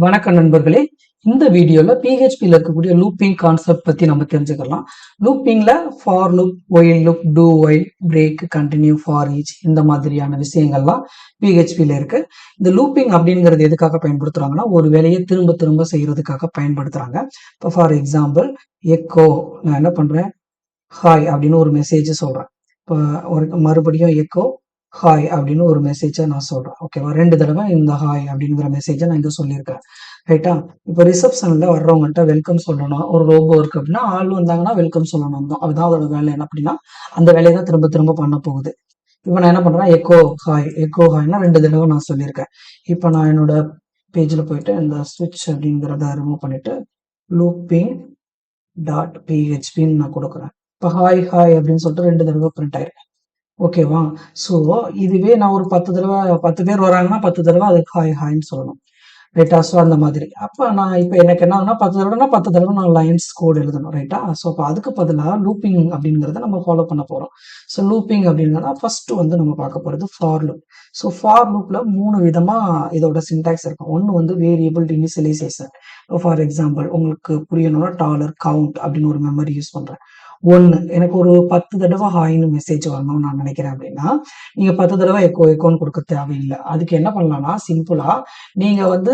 வணக்கம் நண்பர்களே. இந்த வீடியோல PHP ல இருக்கக்கூடிய லூப்பிங் கான்செப்ட் பத்தி நம்ம தெரிஞ்சுக்கலாம். லூப்பிங்ல for loop, while loop, do while, break, continue, for each இந்த மாதிரியான விஷயங்கள்லாம் PHP ல இருக்கு. இந்த லூப்பிங் அப்படிங்கிறது எதுக்காக பயன்படுத்துறாங்கன்னா, ஒரு வேலையை திரும்ப திரும்ப செய்யறதுக்காக பயன்படுத்துறாங்க. இப்போ ஃபார் எக்ஸாம்பிள் எக்கோ, நான் என்ன பண்றேன், ஹாய் அப்படின்னு ஒரு மெசேஜ் சொல்றேன். இப்போ ஒரு மறுபடியும் எக்கோ ஹாய் அப்படின்னு ஒரு மெசேஜை நான் சொல்றேன். ஓகேவா, 2 தடவை இந்த ஹாய் அப்படிங்கிற மெசேஜை நான் இங்க சொல்லியிருக்கேன். ரைட்டா. இப்போ ரிசப்ஷன்ல வர்றவங்கள்ட்ட வெல்கம் சொல்லணும். ஒரு ரோபோ இருக்கு அப்படின்னா ஆள் வந்தாங்கன்னா வெல்கம் சொல்லணும் தான். அதுதான் அதோட வேலை. என்ன அப்படின்னா அந்த வேலையை தான் திரும்ப திரும்ப பண்ண போகுது. இப்போ நான் என்ன பண்றேன், எக்கோ ஹாய்னா 2 தடவை நான் சொல்லியிருக்கேன். இப்போ நான் என்னோட பேஜில் போயிட்டு இந்த ஸ்விட்ச் அப்படிங்கிறத ரிமூவ் பண்ணிட்டு லூப்பிங் டாட் பிஹெச்பின்னு நான் கொடுக்குறேன். இப்போ ஹாய் ஹாய் அப்படின்னு சொல்லிட்டு 2 தடவை பிரிண்ட் ஆயிருக்கு. ஓகேவா. ஸோ இதுவே நான் ஒரு 10 தடவை 10 பேர் வராங்கன்னா 10 தடவை அதுக்கு ஹாய் ஹாய்ன்னு சொல்லணும். ரைட்டா. ஸோ அந்த மாதிரி. அப்போ நான் இப்போ எனக்கு என்ன ஆகுனா 10 தடவைனா 10 தடவை நான் லைன்ஸ் கோட் எழுதணும். ரைட்டா. ஸோ அப்போ அதுக்கு பதிலாக லூப்பிங் அப்படிங்கிறத நம்ம ஃபாலோ பண்ண போகிறோம். ஸோ லூப்பிங் அப்படின்னா ஃபர்ஸ்ட் வந்து நம்ம பார்க்க போகிறது ஃபார் லூப். ஸோ ஃபார் லூப்பில் 3 விதமாக இதோட சின்டாக்ஸ் இருக்கும். ஒன்று வந்து வேரியபிள் இனிஷியலைசேஷன். ஃபார் எக்ஸாம்பிள் உங்களுக்கு புரியணும்னா $கவுண்ட் அப்படின்னு ஒரு மெமரி யூஸ் பண்ணுறேன். ஒன்று எனக்கு ஒரு 10 தடவை ஹாய்னு மெசேஜ் வரணும்னு நான் நினைக்கிறேன் அப்படின்னா நீங்கள் 10 தடவை எக்கோன்னு கொடுக்க தேவையில்லை. அதுக்கு என்ன பண்ணலாம்னா சிம்பிளாக நீங்கள் வந்து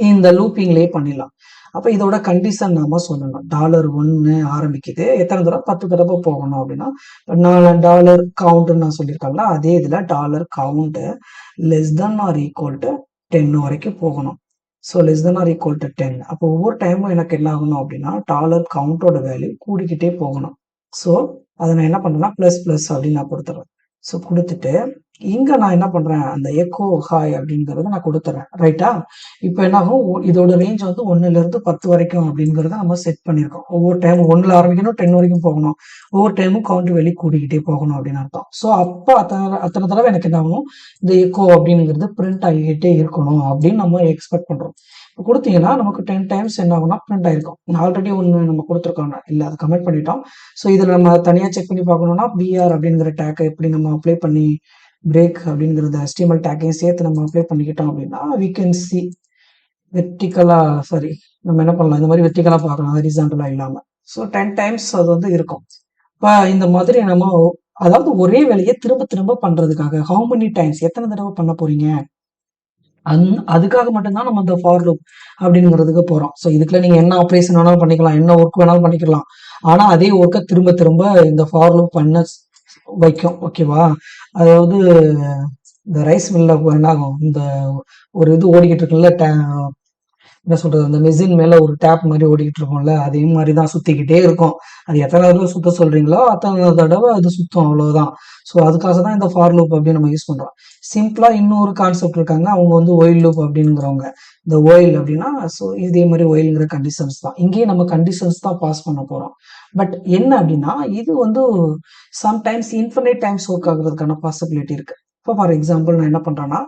இந்த லூப்பிங்லேயே பண்ணிடலாம். அப்போ இதோட கண்டிஷன் நாம சொல்லணும். $1 ஆரம்பிக்குது, எத்தனை தடவை 10 தடவை போகணும் அப்படின்னா நான் $கவுண்ட்னு நான் சொல்லியிருக்கேன்ல, அதே இதில் $count less than or equal to 10 வரைக்கும் போகணும். So less than or equal to 10. அப்போ ஒவ்வொரு டைமும் எனக்கு என்ன ஆகணும் அப்படின்னா கவுண்டோட வேல்யூ கூடிக்கிட்டே போகணும். ஸோ அதை நான் என்ன பண்ணுறேன்னா ப்ளஸ் அப்படின்னு நான் கொடுத்துட்றேன். ஸோ கொடுத்துட்டு இங்கே நான் என்ன பண்ணுறேன், அந்த எக்கோ ஹாய் அப்படிங்கிறத நான் கொடுத்துட்றேன். ரைட்டா. இப்போ என்ன ஆகும், இதோட ரேஞ்ச் வந்து 1லேருந்து 10 வரைக்கும் அப்படிங்கிறத நம்ம செட் பண்ணியிருக்கோம். ஒவ்வொரு டைம் 1ல் ஆரம்பிக்கணும், 10 வரைக்கும் போகணும். ஒவ்வொரு டைமும் கவுண்ட் வெளியே கூடிக்கிட்டே போகணும் அப்படின்னு அர்த்தம். ஸோ அப்போ அத்தனை தடவை எனக்கு என்ன ஆகணும், இந்த எக்கோ அப்படிங்கிறது பிரிண்ட் ஆகிக்கிட்டே இருக்கணும் அப்படின்னு நம்ம எக்ஸ்பெக்ட் பண்ணுறோம். இப்போ கொடுத்தீங்கன்னா நமக்கு 10 டைம்ஸ் என்ன ஆகும்னா பிரிண்ட் ஆயிருக்கும். ஆல்ரெடி ஒன்று நம்ம கொடுத்துருக்கோம் இல்லை, அதை கமெண்ட் பண்ணிட்டோம். ஸோ இதில் நம்ம தனியாக செக் பண்ணி பார்க்கணும்னா பிஆர் அப்படிங்கிற டேக்கை எப்படி நம்ம அப்ளை பண்ணி பிரேக் அப்படிங்கிறத HTML டேக்கையும் சேர்த்து நம்ம அப்ளை பண்ணிக்கிட்டோம் அப்படின்னா we can see வெர்டிக்கலாக சாரி நம்ம என்ன பண்ணலாம், இந்த மாதிரி வெர்டிக்கலாக பார்க்கலாம், ஹரிசாண்டலாக இல்லாமல். ஸோ 10 டைம்ஸ் அது வந்து இருக்கும். இப்போ இந்த மாதிரி நம்ம அதாவது ஒரே வேலையை திரும்ப திரும்ப பண்ணுறதுக்காக ஹவு மெனி டைம்ஸ் எத்தனை தடவை பண்ண போறீங்க அதுக்காக மட்டும்தான் நம்ம இந்த ஃபார் லூப் அப்படிங்கிறதுக்கு போகிறோம். ஸோ இதுக்குள்ள நீங்கள் என்ன ஆப்ரேஷன் வேணாலும் பண்ணிக்கலாம், என்ன ஒர்க் வேணாலும் பண்ணிக்கலாம். ஆனால் அதே ஒர்க்கை திரும்ப திரும்ப இந்த ஃபார் லூப் பண்ண வைக்கும். ஓகேவா. அதாவது இந்த ரைஸ் மில்ல என்ன ஆகும், இந்த ஒரு இது ஓடிக்கிட்டு இருக்குல்ல, என்ன சொல்றது, அந்த மெஷின் மேல ஒரு டேப் மாதிரி ஓடிக்கிட்டு இருக்கும்ல, அதே மாதிரி தான் சுத்திக்கிட்டே இருக்கும். அது எத்தனை தடவை சுத்த சொல்றீங்களோ அத்தனை தடவை அது சுத்தம், அவ்வளவுதான். ஸோ அதுக்காக தான் இந்த ஃபார் லூப் அப்படின்னு நம்ம யூஸ் பண்றோம். சிம்பிளா இன்னொரு கான்செப்ட் இருக்காங்க, அவங்க வந்து ஒயில் லூப் அப்படிங்கிறவங்க. இந்த ஒயில் அப்படின்னா ஸோ இதே மாதிரி ஒயில்ங்கிற கண்டிஷன்ஸ் தான். இங்கேயும் நம்ம கண்டிஷன்ஸ் தான் பாஸ் பண்ண போறோம். பட் என்ன அப்படின்னா இது வந்து சம்டைம்ஸ் இன்ஃபினைட் டைம்ஸ் ஒர்க் ஆகுறதுக்கான பாசிபிலிட்டி இருக்கு. இப்போ ஃபார் எக்ஸாம்பிள் நான் என்ன பண்றேன்னா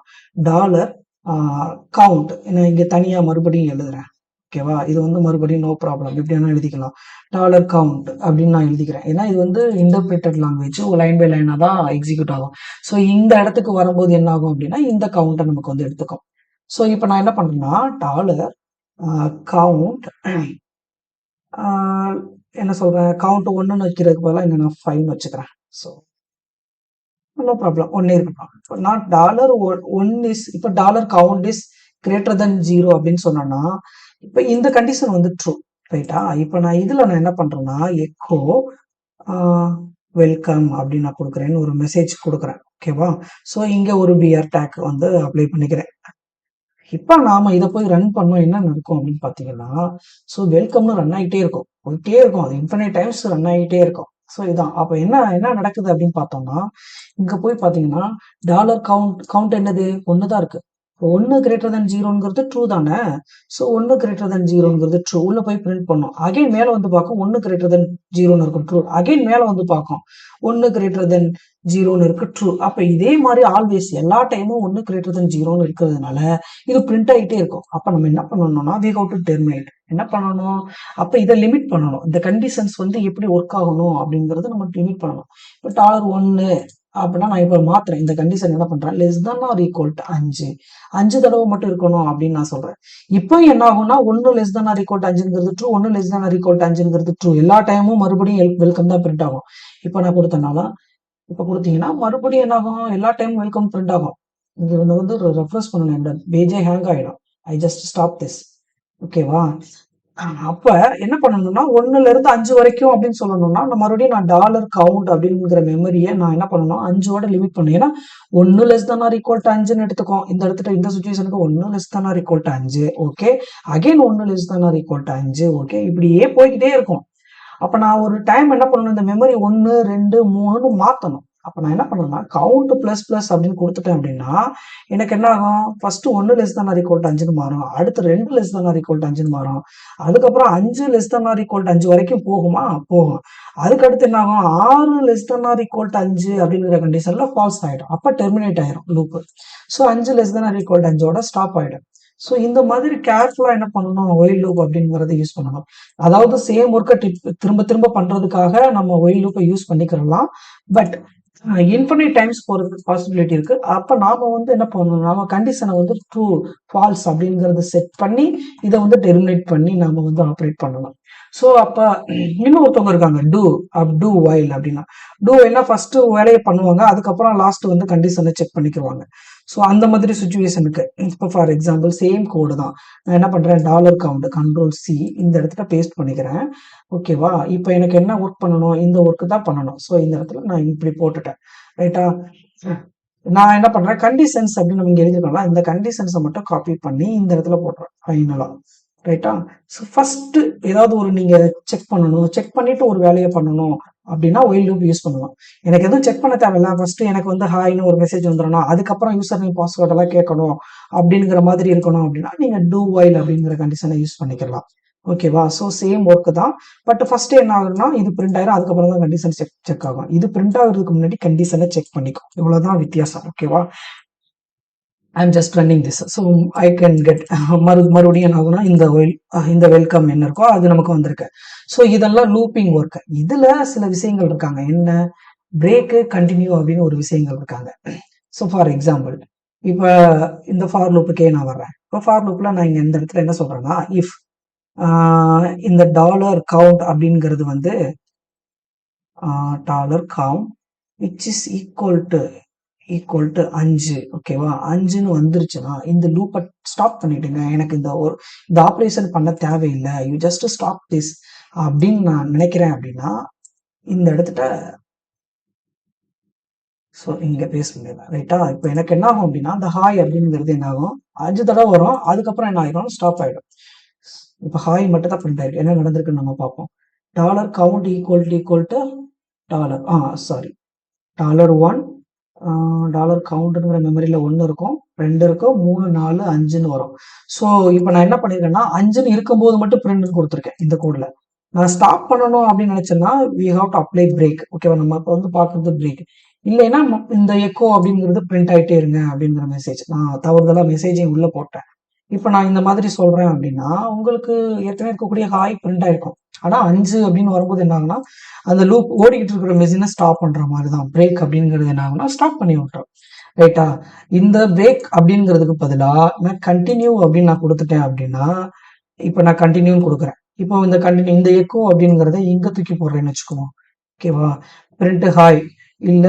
கவுண்ட் நான் இங்கே தனியாக மறுபடியும் எழுதுறேன். ஓகேவா. இது வந்து மறுபடியும் நோ ப்ராப்ளம் எப்படி வேணா எழுதிக்கலாம். கவுண்ட் அப்படின்னு நான் எழுதிக்கிறேன். ஏன்னா இது வந்து இன்டர்பிரேட்டட் லாங்குவேஜ், லைன் பை லைனாக தான் எக்ஸிக்யூட் ஆகும். ஸோ இந்த இடத்துக்கு வரும்போது என்ன ஆகும் அப்படின்னா இந்த கவுண்ட்டை நமக்கு வந்து எடுத்துக்கும். ஸோ இப்போ நான் என்ன பண்றேன்னா கவுண்ட் என்ன சொல்றேன், கவுண்ட் 1ன்னு வைக்கிறதுக்கு பதிலாக இங்கே நான் 5 வச்சுக்கிறேன். ஸோ நோ ப்ராப்ளம், ஒன்னே இருக்கட்டும். நான் இப்போ கவுண்ட் இஸ் கிரேட்டர் தென் 0 அப்படின்னு சொன்னோம்னா இப்போ இந்த கண்டிஷன் வந்து ட்ரூ. ரைட்டா. இப்போ நான் இதில் நான் என்ன பண்ணுறேன்னா எக்கோ வெல்கம் அப்படின்னு நான் கொடுக்குறேன்னு ஒரு மெசேஜ் கொடுக்குறேன். ஓகேவா. ஸோ இங்கே ஒரு பிஆர் டேக் வந்து அப்ளை பண்ணிக்கிறேன். இப்போ நாம இதை போய் ரன் பண்ணோம், என்ன நடக்கும் அப்படின்னு பார்த்தீங்கன்னா ஸோ வெல்கம்னு ரன் ஆகிட்டே இருக்கும், போயிட்டே இருக்கும். அது இன்ஃபினைட் டைம்ஸ் ரன் ஆகிட்டே இருக்கும். ஸோ இதான் அப்போ என்ன என்ன நடக்குது அப்படின்னு பார்த்தோம்னா இங்கே போய் பார்த்தீங்கன்னா கவுண்ட் என்னது 1 தான் இருக்கு. 1 கிரேட்டர் தென் 0ங்கிறது ட்ரூ தானே. ஸோ 1 கிரேட்டர் தென் 0ங்கிறது ட்ரூ. உள்ள போய் பிரிண்ட் பண்ணோம். அகைன் மேலே வந்து பார்க்கும் 1 கிரேட்டர் தென் 0ன்னு இருக்கும், ட்ரூ. அகைன் மேலே வந்து பார்க்கும் 1 கிரேட்டர் தென் 0ன்னு இருக்கு, ட்ரூ. அப்போ இதே மாதிரி ஆல்வேஸ் எல்லா டைமும் 1 கிரேட்டர் தென் 0ன்னு இருக்கிறதுனால இது பிரிண்ட் ஆகிட்டே இருக்கும். அப்போ நம்ம என்ன பண்ணணும்னா we have to terminate. என்ன பண்ணணும், அப்போ இதை லிமிட் பண்ணணும். இந்த கண்டிஷன்ஸ் வந்து எப்படி ஒர்க் ஆகணும் அப்படிங்கறத நம்ம லிமிட் பண்ணணும். இப்போ $1 அப்படின்னா நான் இப்போ மாத்துறேன். இந்த கண்டிஷன் என்ன பண்றேன், less than or equal to 5 5 தடவை மட்டும் இருக்கணும் அப்படின்னு நான் சொல்றேன். இப்போ என்ன ஆகும்னா, 1 less than or equal to 5ங்கிறது true, 1 less than or equal to 5ங்கிறது ட்ரூ. எல்லா டைமும் மறுபடியும் வெல்கம் தான் பிரிண்ட் ஆகும். இப்போ நான் கொடுத்தனால இப்போ கொடுத்தீங்கன்னா மறுபடியும் என்ன ஆகும், எல்லா டைமும் வெல்கம் பிரிண்ட் ஆகும். இங்க வந்து ரெஃப்ரெஷ் பண்ணணும், இந்த பேஜே ஹேங் ஆயிடும். I just stop this. ஓகேவா? அப்ப என்ன பண்ணணும்னா, 1ல இருந்து 5 வரைக்கும் அப்படின்னு சொல்லணும்னா, நான் மறுபடியும் டாலர் கவுண்ட் அப்படிங்கிற மெமரியை நான் என்ன பண்ணணும், 5ஓட லிமிட் பண்ணணும். ஏன்னா 1 less than or equal to 5ன்னு எடுத்துக்கோ. இந்த இடத்துல இந்த சுச்சுவேஷனுக்கு 1 less than or equal to 5, okay. Again 1 less than or equal to 5, okay. இப்படியே போய்கிட்டே இருக்கும். அப்ப நான் ஒரு டைம் என்ன பண்ணணும், இந்த மெமரி 1 2 3ன்னு மாத்தணும். அப்ப நான் என்ன பண்ணணும்னா, கவுண்ட் பிளஸ் பிளஸ் அப்படின்னு கொடுத்துட்டேன் அப்படின்னா, எனக்கு என்ன ஆகும், first 1 less than or equal to 5ன்னு மாறும், அடுத்து 2 less than or equal to 5ன்னு மாறும், அதுக்கப்புறம் 5 less than or equal to 5 வரைக்கும் போகுமா, போகும். அதுக்கடுத்து என்ன ஆகும், 6 less than or equal to 5 அப்படிங்கிற கண்டிஷன்ல ஃபால்ஸ் ஆயிடும். அப்ப டெர்மினேட் ஆயிரும் loop. So 5 less than or equal to 5ஓட ஸ்டாப் ஆயிடும். ஸோ இந்த மாதிரி கேர்ஃபுல்லா என்ன பண்ணணும், ஒயில் லூப் அப்படிங்கிறத யூஸ் பண்ணணும். அதாவது சேம் ஒர்க்கை திரும்ப திரும்ப பண்றதுக்காக நம்ம ஒயில் லூப்பை யூஸ் பண்ணிக்கிறலாம். பட் இன்ஃபினிட் டைம்ஸ் போறதுக்கு பாசிபிலிட்டி இருக்கு. அப்ப நாம வந்து என்ன பண்ணணும், நாம கண்டிஷனை வந்து ட்ரூ ஃபால்ஸ் அப்படிங்கறத செட் பண்ணி இதை வந்து டெர்மினேட் பண்ணி நாம வந்து ஆப்ரேட் பண்ணணும். ஸோ அப்ப இன்னொருத்தவங்க இருக்காங்க, டூ வைல் அப்படின்னா. டூ வைல்னா ஃபர்ஸ்ட் வேலையை பண்ணுவாங்க, அதுக்கப்புறம் லாஸ்ட் வந்து கண்டிஷனை செக் பண்ணிக்குவாங்க. ஸோ அந்த மாதிரி சுச்சுவேஷனுக்கு இப்போ ஃபார் எக்ஸாம்பிள் சேம் கோடு தான். நான் என்ன பண்றேன், டாலர் கவுண்ட் கண்ட்ரோல்-C இந்த இடத்துல பேஸ்ட் பண்ணிக்கிறேன். ஓகேவா? இப்போ எனக்கு என்ன ஒர்க் பண்ணணும், இந்த ஒர்க் தான் பண்ணணும். ஸோ இந்த இடத்துல நான் இப்படி போட்டுட்டேன். ரைட்டா? நான் என்ன பண்றேன், கண்டிஷன்ஸ் அப்படின்னு நம்ம இங்க எழுதிருக்கோம்ல, இந்த கண்டிஷன்ஸை மட்டும் காப்பி பண்ணி இந்த இடத்துல போடுறேன் ஃபைனலா. ரைட்டா? ஸோ ஃபர்ஸ்ட் ஏதாவது ஒரு நீங்க செக் பண்ணணும், செக் பண்ணிட்டு ஒரு வேலையை பண்ணணும் அப்படின்னா ஒயில் லூப் யூஸ் பண்ணலாம். எனக்கு எதுவும் செக் பண்ண தேவையில்ல, ஃபர்ஸ்ட் எனக்கு வந்து ஹாய்னு ஒரு மெசேஜ் வந்துடணும், அதுக்கப்புறம் யூசர் நேம் பாஸ்வேர்ட் எல்லாம் கேட்கணும் அப்படிங்கிற மாதிரி இருக்கணும் அப்படின்னா நீங்க டூ வைல் அப்படிங்கிற கண்டிஷனை யூஸ் பண்ணிக்கலாம். ஓகேவா? ஸோ சேம் ஒர்க் தான். பட் ஃபர்ஸ்ட் என்ன ஆகுதுன்னா, இது பிரிண்ட் ஆயிரும், அதுக்கப்புறம் தான் கண்டிஷன் செக் ஆகும். இது பிரிண்ட் ஆகுறதுக்கு முன்னாடி கண்டிஷனை செக் பண்ணிக்கும். இவ்வளவுதான் வித்தியாசம். ஓகேவா? I am just running this. So I can get மறுபடியும் என்ன ஆகுனா, இந்த வெல்கம் என்ன இருக்கோ அது நமக்கு வந்திருக்கு. ஸோ இதெல்லாம் லூப்பிங் ஒர்க். இதுல சில விஷயங்கள் இருக்காங்க. என்ன, பிரேக்கு கண்டினியூ அப்படின்னு ஒரு விஷயங்கள் இருக்காங்க. ஸோ ஃபார் எக்ஸாம்பிள் இப்போ இந்த ஃபார் லூப்புக்கே நான் வர்றேன். இப்போ ஃபார் லூப்ல நான் இங்க இந்த இடத்துல என்ன சொல்றேன்னா, இஃப் இந்த டாலர் கவுண்ட் அப்படிங்கிறது வந்து dollar count which is equal to 5, ஓகேவா? 5ன்னு வந்துருச்சுன்னா இந்த லூப்பை ஸ்டாப் பண்ணிடுங்க, எனக்கு இந்த ஆப்ரேஷன் பண்ண தேவையில்லை, யூ ஜஸ்ட் ஸ்டாப் திஸ் அப்படின்னு நான் நினைக்கிறேன் அப்படின்னா இந்த இடத்துல ஸோ இங்க பேஸ் பண்ணிடலாம். ரைட்டா? இப்போ எனக்கு என்ன ஆகும் அப்படின்னா, இந்த ஹாய் அப்படிங்கிறது என்ன ஆகும், 5 தடவை வரும், அதுக்கப்புறம் என்ன ஆயிடும், ஸ்டாப் ஆயிடும். இப்போ ஹாய் மட்டும் தான் பிரிண்ட் ஆயிருக்கு. என்ன நடந்திருக்குன்னு நம்ம பார்ப்போம். Dollar count equal to dollar sorry $1 dollar கவுண்ட்ங்கிற மெமரியில 1 இருக்கும், 2 இருக்கும், 3 4 5ன்னு வரும். ஸோ இப்போ நான் என்ன பண்ணிருக்கேன்னா, 5ன்னு இருக்கும்போது மட்டும் பிரிண்ட் கொடுத்துருக்கேன் இந்த கோட்ல. நான் ஸ்டாப் பண்ணணும் அப்படின்னு நினைச்சேன்னா we have to apply break. ஓகேவா? நம்ம இப்போ வந்து பார்க்கறது பிரேக் இல்லைன்னா இந்த எக்கோ அப்படிங்கிறது பிரிண்ட் ஆயிட்டே இருங்க அப்படிங்கிற மெசேஜ். நான் தவறுதலா மெசேஜையும் உள்ள போட்டேன். இப்போ நான் இந்த மாதிரி சொல்றேன் அப்படின்னா உங்களுக்கு ஏற்கனவே இருக்கக்கூடிய ஹாய் பிரிண்ட் ஆயிருக்கும். ஆனா 5 அப்படின்னு வரும்போது என்ன ஆகுனா, அந்த லூப் ஓடிக்கிட்டு இருக்கிற மெஷினை ஸ்டாப் பண்ற மாதிரி தான். பிரேக் அப்படிங்கிறது என்ன ஆகுனா, ஸ்டாப் பண்ணி விட்டுரும். ரைட்டா? இந்த பிரேக் அப்படிங்கிறதுக்கு பதிலா நான் கண்டினியூ அப்படின்னு நான் கொடுத்துட்டேன் அப்படின்னா, இப்போ நான் கண்டினியூன்னு கொடுக்குறேன். இப்போ இந்த எக்கோ அப்படிங்கிறத இங்க தூக்கி போடுறேன்னு வச்சுக்குவோம். ஓகேவா? பிரிண்ட் ஹாய் இல்ல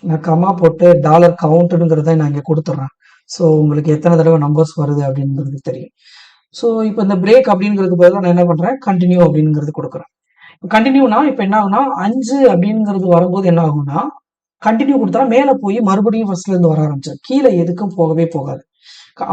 நான் கமா போட்டு டாலர் கவுண்ட்ங்கிறத நான் இங்க கொடுத்துட்றேன். ஸோ உங்களுக்கு எத்தனை தடவை நம்பர்ஸ் வருது அப்படிங்கிறது தெரியும். ஸோ இப்போ இந்த பிரேக் அப்படிங்கிறதுக்கு பதிலாக நான் என்ன பண்றேன், கண்டினியூ அப்படிங்கிறது கொடுக்குறேன். கண்டினியூனா இப்போ என்ன ஆகுனா, 5 அப்படிங்கிறது வரும்போது என்ன ஆகும்னா, கண்டினியூ கொடுத்தா மேல போய் மறுபடியும் ஃபர்ஸ்ட்ல இருந்து வர ஆரம்பிச்சிடும், கீழே எதுக்கும் போகவே போகாது.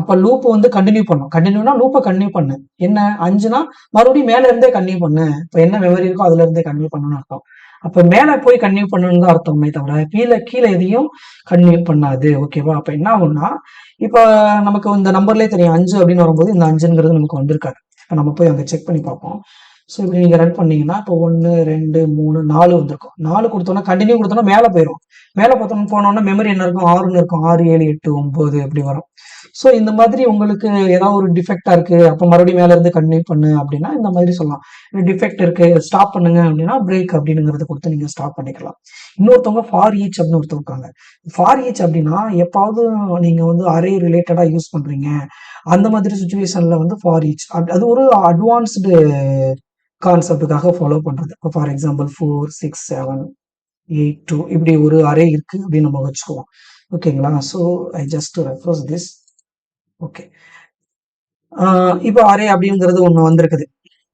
அப்ப லூப் வந்து கண்டினியூ பண்ணும். கண்டினியூனா லூப்பை கண்டினியூ பண்ணு. என்ன 5னா மறுபடியும் மேல இருந்தே கண்டினியூ பண்ணு. இப்போ என்ன மெமரி இருக்கோ அதுல இருந்தே கண்டினியூ பண்ணணும்னு அர்த்தம். அப்ப மேல போய் கண்டினியூ பண்ணணும்னு தான் அர்த்தமே தவிர கீழே எதையும் கண்டினியூ பண்ணாது. ஓகேவா? அப்ப என்ன ஆகும்னா, இப்ப நமக்கு இந்த நம்பர்லயே தெரியும் 5 அப்படின்னு வரும்போது இந்த 5ங்கிறது நமக்கு வந்திருக்காது. இப்ப நம்ம போய் அங்க செக் பண்ணி பார்ப்போம். ஸோ இப்படி நீங்க ரன் பண்ணீங்கன்னா இப்போ 1 2 3 4 வந்திருக்கும். 4 கொடுத்தோம்னா கண்டினியூ கொடுத்தோம்னா மேல போயிடும். மேல போனோம்னா மெமரி என்ன இருக்கும், 6ன்னு இருக்கும். 6 7 8 9 அப்படி வரும். ஸோ இந்த மாதிரி உங்களுக்கு ஏதாவது ஒரு டிஃபெக்டா இருக்கு, அப்போ மறுபடியும் மேல இருந்து கண்டினியூ பண்ணு அப்படின்னா இந்த மாதிரி சொல்லலாம். டிஃபெக்ட் இருக்கு, ஸ்டாப் பண்ணுங்க அப்படின்னா பிரேக் அப்படிங்கிறத கொடுத்து நீங்க ஸ்டாப் பண்ணிக்கலாம். இன்னொருத்தவங்க ஃபார் ஈச் அப்படின்னு ஒருத்தவங்க இருக்காங்க. ஃபார் ஈச் அப்படின்னா எப்பாவது நீங்க வந்து அரே ரிலேட்டடா யூஸ் பண்றீங்க, அந்த மாதிரி சுச்சுவேஷன்ல வந்து ஃபார் ஈச் அது ஒரு அட்வான்ஸ்டு கான்செப்டுக்காக ஃபாலோ பண்றது. இப்போ ஃபார் எக்ஸாம்பிள் 4 6 7 8 2 இப்படி ஒரு அரே இருக்கு அப்படின்னு நம்ம வச்சுக்குவோம். ஓகேங்களா? So I just refers this. Okay. இப்போ அரே அப்படிங்கிறது ஒன்று வந்திருக்குது.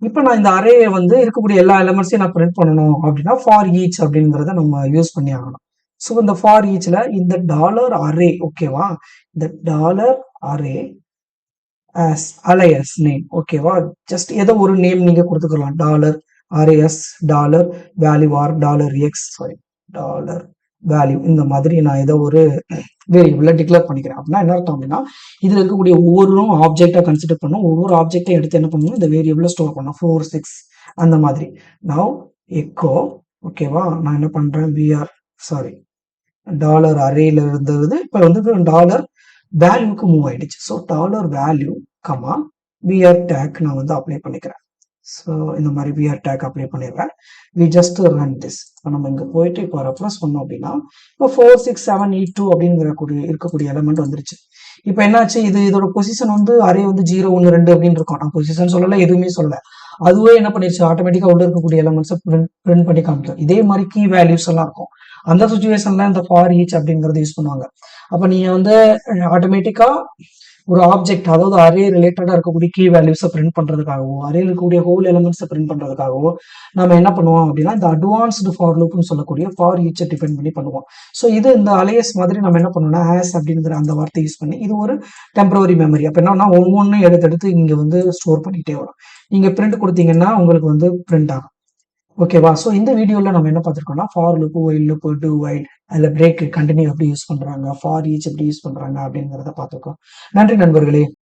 இப்போ நான் இந்த அரே வந்து இருக்கக்கூடிய எல்லா எலிமெண்ட்ஸையும் நான் பிரிண்ட் பண்ணணும் அப்படின்னா ஃபார் ஈச் அப்படிங்கிறத நம்ம யூஸ் பண்ணி ஆகணும். ஸோ இந்த ஃபார் ஈச்ல இந்த டாலர் அரே, ஓகேவா, இந்த dollar array as alias name, ஓகேவா, ஜஸ்ட் ஏதோ ஒரு நேம் நீங்க கொடுத்துக்கலாம். Dollar arrays dollar value or dollar X sorry dollar value, இந்த மாதிரி நான் ஏதோ ஒரு வேரியபிள டிக்ளேர் பண்ணிக்கிறேன். அப்படின்னா என்ன அர்த்தம் அப்படின்னா இதுல இருக்கக்கூடிய ஒவ்வொரு ஆப்ஜெக்டா கன்சிடர் பண்ணும், ஒவ்வொரு ஆப்ஜெக்டையும் எடுத்து என்ன பண்ணணும், இந்த வேரியபிள ஸ்டோர் பண்ணும். 4 6 அந்த மாதிரி. நவ் எக்கோ, ஓகேவா, நான் என்ன பண்றேன், பிஆர் சாரி டாலர் அரேல இருந்தது இப்போ வந்து டாலர் வேல்யூக்கு மூவ் ஆயிடுச்சு. So dollar value comma BR tag நான் வந்து அப்ளை பண்ணிக்கிறேன். ஸோ இந்த மாதிரி பிஆர் டேக் அப்ளை பண்ணிடுறேன். We just run this. இப்போ நம்ம இங்கே போயிட்டு இப்போ ரெஃப்ரெஷ் பண்ணோம் அப்படின்னா இப்போ 4 6 7 8 2 அப்படிங்கிற இருக்கக்கூடிய எலமெண்ட் வந்துருச்சு. இப்போ என்னாச்சு, இதோட பொசிஷன் வந்து அரே வந்து 0 1 2 அப்படின்னு இருக்கும். நான் பொசிஷன் சொல்லலை, எதுவுமே சொல்லலை. அதுவே என்ன பண்ணிருச்சு, ஆட்டோமேட்டிக்கா உள்ள இருக்கக்கூடிய எலமெண்ட்ஸை பிரிண்ட் பண்ணி காமிக்கும். இதே மாதிரி கீ வேல்யூஸ் எல்லாம் இருக்கும். அந்த சுச்சுவேஷன்ல இந்த ஃபார் ஈச் அப்படிங்கறத யூஸ் பண்ணுவாங்க. அப்ப நீங்க வந்து ஆட்டோமேட்டிக்கா ஒரு ஆப்ஜெக்ட், அதாவது அரே ரிலேட்டடா இருக்கக்கூடிய கீ வேல்யூஸை பிரிண்ட் பண்றதுக்காகவோ, அரேல இருக்கக்கூடிய ஹோல் எலிமெண்ட்ஸை பிரிண்ட் பண்றதுக்காகவோ நம்ம என்ன பண்ணுவோம் அப்படின்னா இந்த அட்வான்ஸ்டு ஃபார் லூப்னு சொல்லக்கூடிய ஃபார் ஈச்சை டிபெண்ட் பண்ணி பண்ணுவோம். ஸோ இது இந்த அலையஸ் மாதிரி நம்ம என்ன பண்ணோம்னா ஆஸ் அப்படிங்கிற அந்த வார்த்தை யூஸ் பண்ணி, இது ஒரு டெம்பரரி மெமரி. அப்ப என்னன்னா ஒவ்வொன்றும் எடுத்து இங்க வந்து ஸ்டோர் பண்ணிட்டே வரும். நீங்க பிரிண்ட் கொடுத்தீங்கன்னா உங்களுக்கு வந்து பிரிண்ட் ஆகும். ஓகேவா? ஸோ இந்த வீடியோவில் நம்ம என்ன பார்த்துருக்கோம்னா for loop, while loop, do while, அதில் பிரேக், கண்டினியூ எப்படி யூஸ் பண்ணுறாங்க, ஃபார் ஈச் எப்படி யூஸ் பண்ணுறாங்க அப்படிங்கிறத பார்த்துருக்கோம். நன்றி நண்பர்களே.